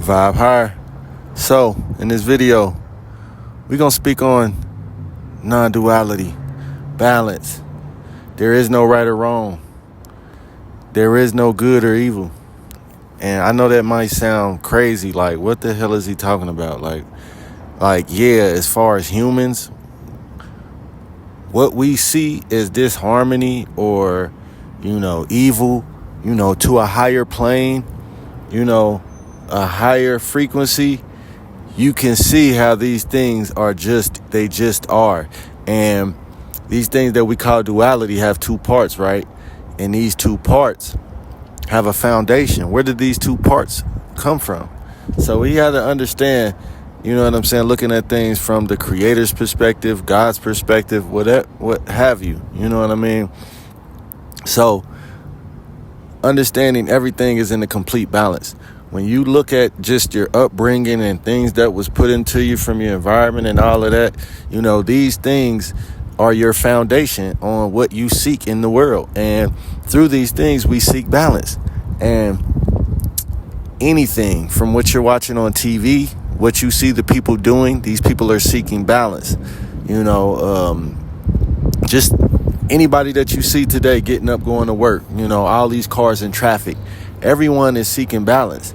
Vibe higher. So, in this video, we're going to speak on non-duality, balance. There is no right or wrong. There is no good or evil. And I know that might sound crazy, like, what the hell is he talking about? Like, yeah, as far as humans, what we see is disharmony or, evil, to a higher plane, a higher frequency. You can see how these things are they just are. And these things that we call duality have two parts, right? And these two parts have a foundation. Where did these two parts come from? So we had to understand, looking at things from the creator's perspective, God's perspective, what have you, you know what I mean? So understanding everything is in a complete balance. When you look at just your upbringing and things that was put into you from your environment and all of that, these things are your foundation on what you seek in the world. And through these things, we seek balance. And anything from what you're watching on TV, what you see the people doing, these people are seeking balance. Just anybody that you see today getting up, going to work, all these cars in traffic, everyone is seeking balance.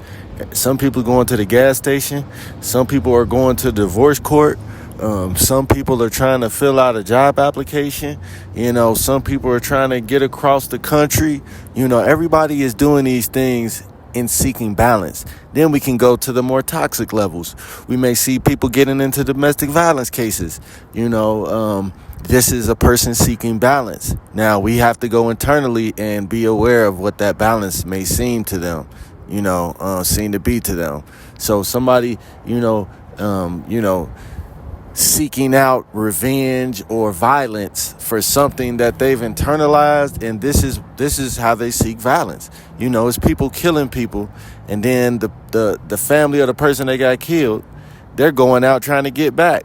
Some people are going to the gas station. Some people are going to divorce court. Some people are trying to fill out a job application. Some people are trying to get across the country. Everybody is doing these things in seeking balance. Then we can go to the more toxic levels. We may see people getting into domestic violence cases. This is a person seeking balance. Now we have to go internally and be aware of what that balance may seem to them, seem to be to them. So somebody, seeking out revenge or violence for something that they've internalized, and this is how they seek violence. It's people killing people, and then the family of the person they got killed, they're going out trying to get back.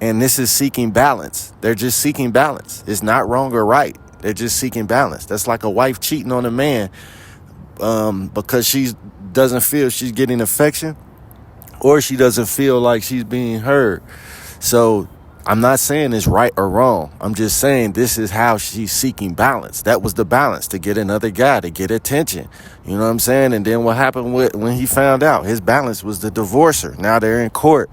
And this is seeking balance. They're just seeking balance. It's not wrong or right. They're just seeking balance. That's like a wife cheating on a man because she doesn't feel she's getting affection, or she doesn't feel like she's being heard. So I'm not saying it's right or wrong. I'm just saying this is how she's seeking balance. That was the balance, to get another guy, to get attention. You know what I'm saying? And then what happened when he found out? His balance was to divorce her. Now they're in court.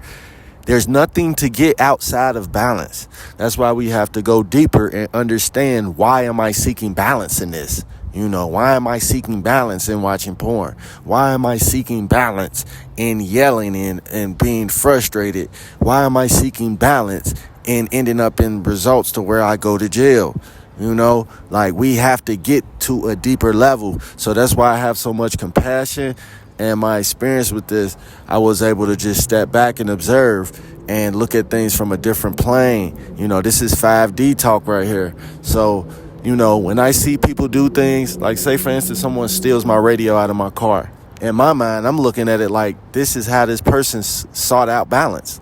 There's nothing to get outside of balance. That's why we have to go deeper and understand, why am I seeking balance in this? Why am I seeking balance in watching porn? Why am I seeking balance in yelling and being frustrated? Why am I seeking balance in ending up in results to where I go to jail? We have to get to a deeper level. So that's why I have so much compassion. And my experience with this, I was able to just step back and observe and look at things from a different plane. This is 5D talk right here. So, when I see people do things, like say, for instance, someone steals my radio out of my car. In my mind, I'm looking at it like, this is how this person sought out balance.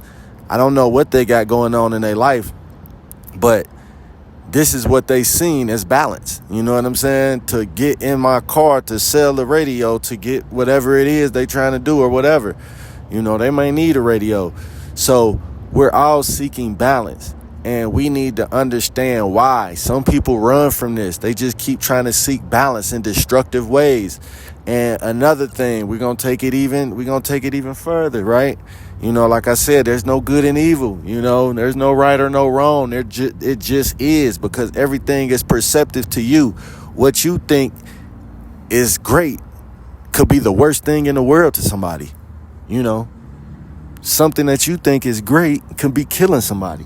I don't know what they got going on in their life, but this is what they seen as balance. You know what I'm saying? To get in my car, to sell the radio, to get whatever it is they trying to do or whatever. They may need a radio. So we're all seeking balance. And we need to understand why. Some people run from this. They just keep trying to seek balance in destructive ways. And another thing, we're gonna take it even further, right? Like I said, there's no good and evil. There's no right or no wrong. It just is, because everything is perceptive to you. What you think is great could be the worst thing in the world to somebody. Something that you think is great can be killing somebody.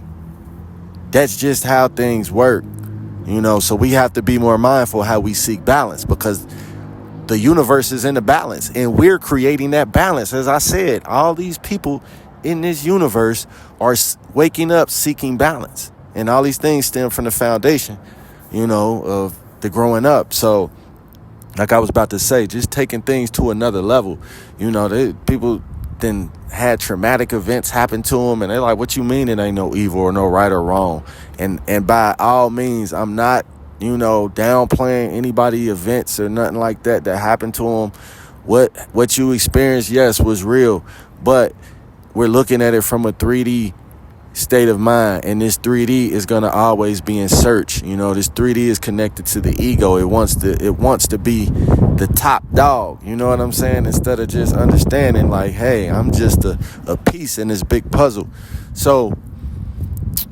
That's just how things work. So we have to be more mindful how we seek balance, because the universe is in a balance, and we're creating that balance. As I said, all these people in this universe are waking up seeking balance, and all these things stem from the foundation, of the growing up. So like I was about to say, just taking things to another level. People then had traumatic events happen to them, and they're like, what you mean it ain't no evil or no right or wrong? And by all means, I'm not downplaying anybody events or nothing like that happened to them what you experienced, yes, was real, but we're looking at it from a 3D state of mind, and this 3D is going to always be in search. This 3D is connected to the ego. It wants to be the top dog, you know what I'm saying, instead of just understanding like, hey, I'm just a piece in this big puzzle. So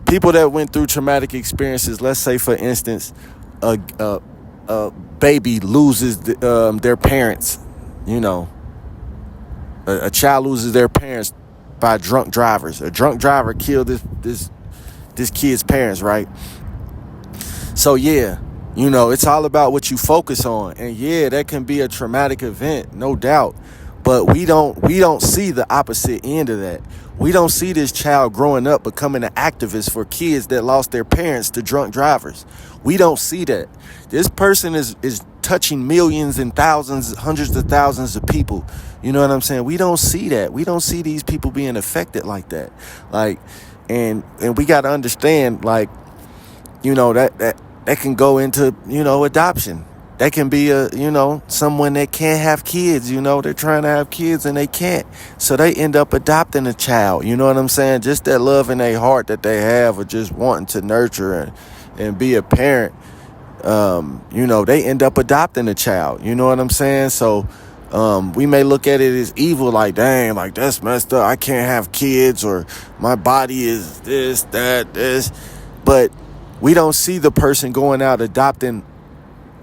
people that went through traumatic experiences, let's say for instance a baby loses their parents, a child loses their parents by drunk drivers. A drunk driver killed this kid's parents, right? So yeah, it's all about what you focus on. And yeah, that can be a traumatic event, no doubt. But we don't see the opposite end of that. We don't see this child growing up becoming an activist for kids that lost their parents to drunk drivers. We don't see that. This person is touching millions and thousands, hundreds of thousands of people. You know what I'm saying? We don't see that. We don't see these people being affected like that. Like, and we got to understand, like, that can go into, adoption. That can be someone that can't have kids, they're trying to have kids and they can't. So they end up adopting a child, you know what I'm saying? Just that love in their heart that they have, or just wanting to nurture and be a parent. They end up adopting a child, you know what I'm saying? So we may look at it as evil, like, dang, like that's messed up. I can't have kids, or my body is this, that, this. But we don't see the person going out adopting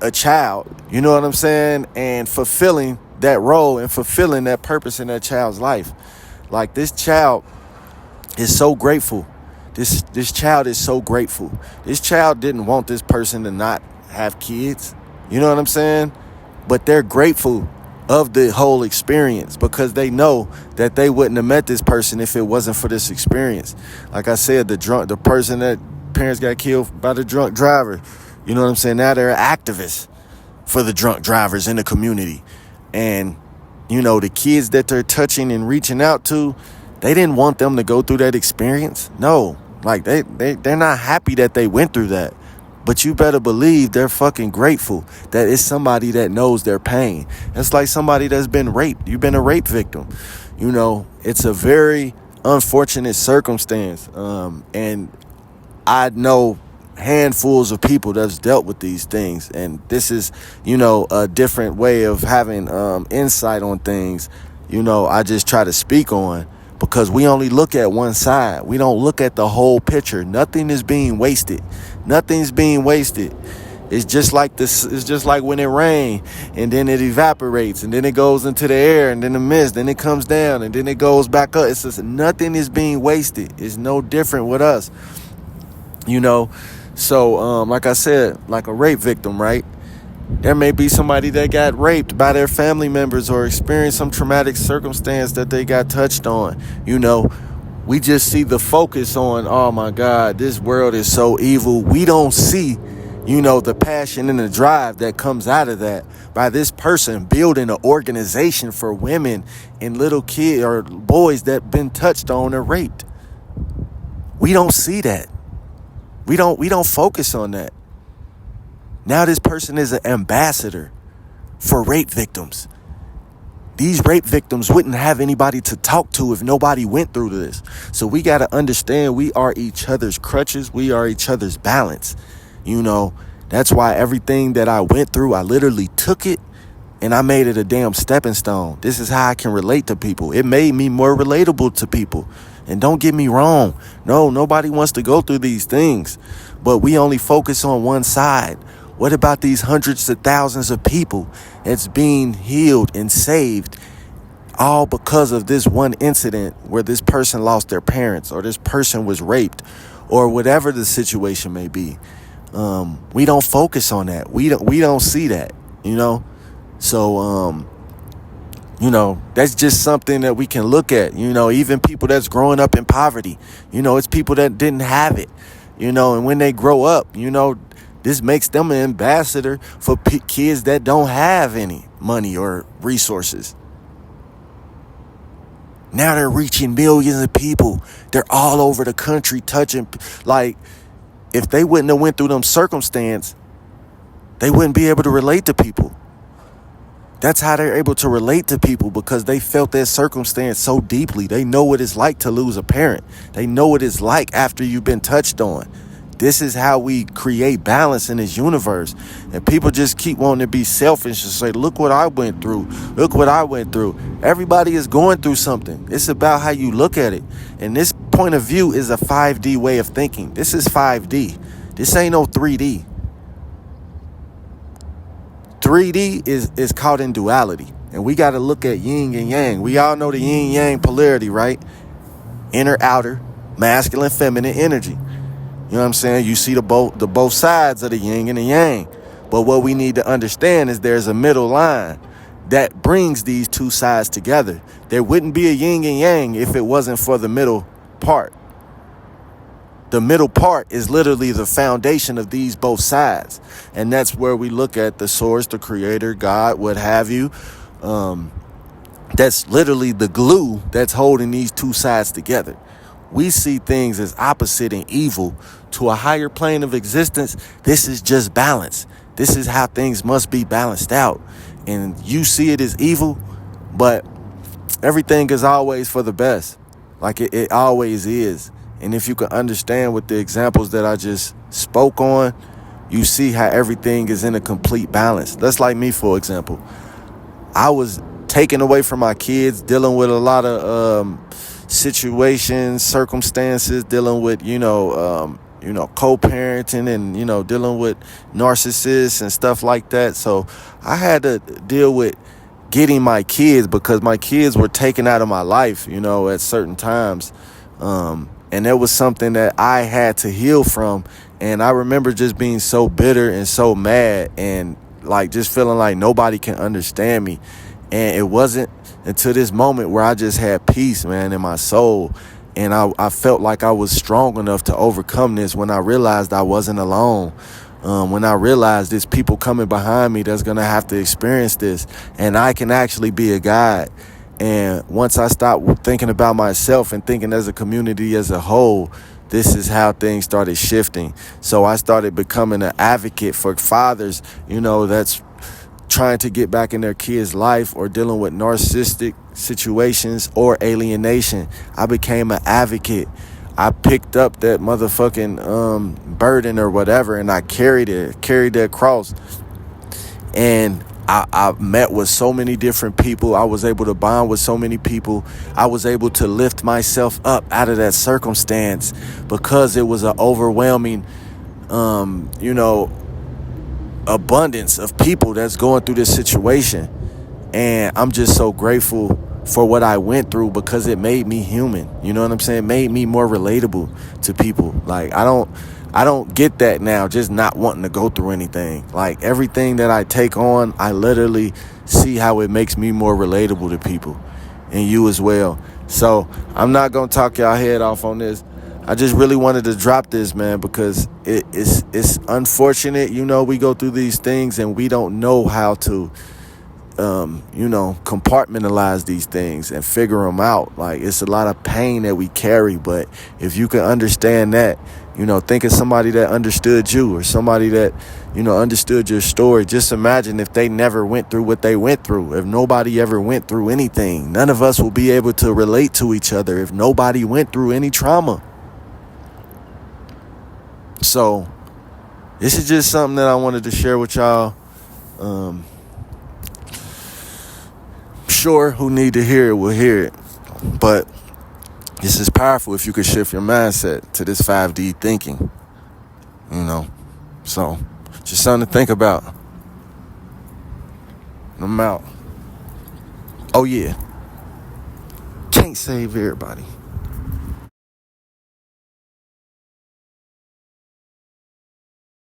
a child, you know what I'm saying, and fulfilling that role and fulfilling that purpose in that child's life. Like, this child is so grateful. This child is so grateful. This child didn't want this person to not have kids, you know what I'm saying? But they're grateful of the whole experience, because they know that they wouldn't have met this person if it wasn't for this experience. Like I said, the person that parents got killed by the drunk driver, you know what I'm saying? Now they're activists for the drunk drivers in the community. And, the kids that they're touching and reaching out to, they didn't want them to go through that experience. No, like they're not happy that they went through that. But you better believe they're fucking grateful that it's somebody that knows their pain. It's like somebody that's been raped. You've been a rape victim. It's a very unfortunate circumstance. And I know handfuls of people that's dealt with these things, and this is a different way of having insight on things. I just try to speak on, because we only look at one side. We don't look at the whole picture. Nothing is being wasted. Nothing's being wasted. It's just like this. It's just like when it rains and then it evaporates and then it goes into the air and then the mist, then it comes down and then it goes back up. It's just nothing is being wasted. It's no different with us. So, like I said, like a rape victim, right? There may be somebody that got raped by their family members or experienced some traumatic circumstance that they got touched on. We just see the focus on, oh my God, this world is so evil. We don't see, the passion and the drive that comes out of that by this person building an organization for women and little kids or boys that been touched on or raped. We don't see that. We don't focus on that. Now this person is an ambassador for rape victims. These rape victims wouldn't have anybody to talk to if nobody went through this. So we got to understand we are each other's crutches. We are each other's balance. That's why everything that I went through, I literally took it and I made it a damn stepping stone. This is how I can relate to people. It made me more relatable to people. And don't get me wrong. No, nobody wants to go through these things. But we only focus on one side. What about these hundreds of thousands of people that's being healed and saved all because of this one incident where this person lost their parents or this person was raped or whatever the situation may be? We don't focus on that. We don't see that, So, that's just something that we can look at. Even people that's growing up in poverty, it's people that didn't have it, and when they grow up, this makes them an ambassador for kids that don't have any money or resources. Now they're reaching millions of people. They're all over the country touching. Like, if they wouldn't have went through them circumstances, they wouldn't be able to relate to people. That's how they're able to relate to people, because they felt their circumstance so deeply. They know what it's like to lose a parent. They know what it's like after you've been touched on. This is how we create balance in this universe. And people just keep wanting to be selfish and say, look what I went through. Look what I went through. Everybody is going through something. It's about how you look at it. And this point of view is a 5D way of thinking. This is 5D. This ain't no 3D. 3D is caught in duality. And we got to look at yin and yang. We all know the yin yang polarity, right? Inner, outer, masculine, feminine energy. You know what I'm saying? You see the both sides of the yin and the yang. But what we need to understand is there's a middle line that brings these two sides together. There wouldn't be a yin and yang if it wasn't for the middle part. The middle part is literally the foundation of these both sides. And that's where we look at the source, the creator, God, what have you. That's literally the glue that's holding these two sides together. We see things as opposite and evil. To a higher plane of existence, this is just balance. This is how things must be balanced out. And you see it as evil, but everything is always for the best. Like it always is. And if you can understand with the examples that I just spoke on, you see how everything is in a complete balance. That's like me, for example. I was taken away from my kids, dealing with a lot of situations, circumstances, dealing with, co-parenting and, dealing with narcissists and stuff like that. So I had to deal with getting my kids, because my kids were taken out of my life, at certain times. And that was something that I had to heal from. And I remember just being so bitter and so mad and like just feeling like nobody can understand me. And it wasn't until this moment where I just had peace, man, in my soul. And I felt like I was strong enough to overcome this when I realized I wasn't alone. When I realized there's people coming behind me that's going to have to experience this. And I can actually be a guide. And once I stopped thinking about myself and thinking as a community as a whole, this is how things started shifting. So I started becoming an advocate for fathers, that's trying to get back in their kids' life or dealing with narcissistic situations or alienation. I became an advocate. I picked up that motherfucking burden or whatever, and I carried that cross. And I met with so many different people. I was able to bond with so many people. I was able to lift myself up out of that circumstance because it was an overwhelming, abundance of people that's going through this situation. And I'm just so grateful for what I went through, because it made me human. You know what I'm saying? It made me more relatable to people. Like, I don't get that now, just not wanting to go through anything. Like, everything that I take on, I literally see how it makes me more relatable to people, and you as well. So I'm not going to talk y'all head off on this. I just really wanted to drop this, man, because it's unfortunate. We go through these things and we don't know how to, compartmentalize these things and figure them out. Like, it's a lot of pain that we carry. But if you can understand that, think of somebody that understood you, or somebody that, understood your story. Just imagine if they never went through what they went through. If nobody ever went through anything, none of us will be able to relate to each other if nobody went through any trauma. So this is just something that I wanted to share with y'all. Sure, who need to hear it will hear it. But this is powerful if you could shift your mindset to this 5D thinking. So just something to think about. I'm out. Oh yeah. Can't save everybody.